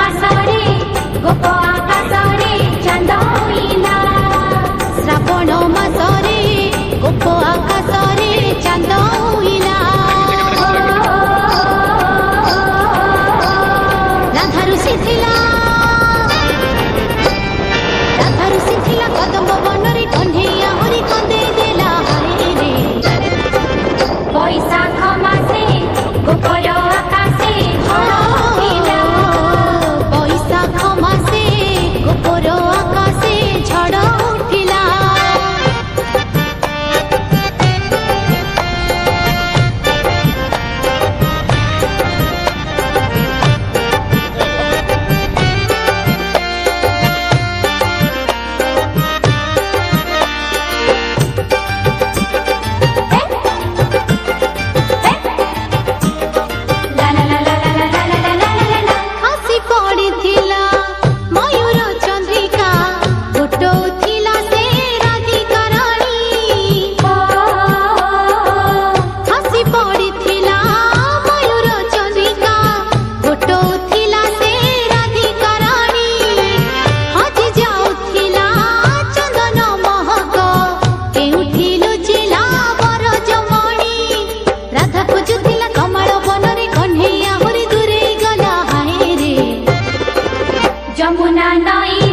मासरे गोप आकाशरे चांद उइला श्रावण मासरे गोप आकाशरे चांद उइला राधा ऋषि थिला कदम्ब बनरे कन्हैया हरि कंदे देला हाय रे बैशाख मासे गोपर आकाशे झड़ उइला बैशाख मासे गोपर आकाशे झड़ उठिला हसी पड़िथिला मयूर चंद्रिका फुटौथिला से राधिका रानी हसी पड़िथिला मयूर चंद्रिका फुटौथिला से राधिका रानी हजी जाउथिला चंदन महक केउठी लुचिला बरजमणी राधा खोजुथिला कमल बनरे कन्हैया हरि दूरे गला हाय रे जमुना नई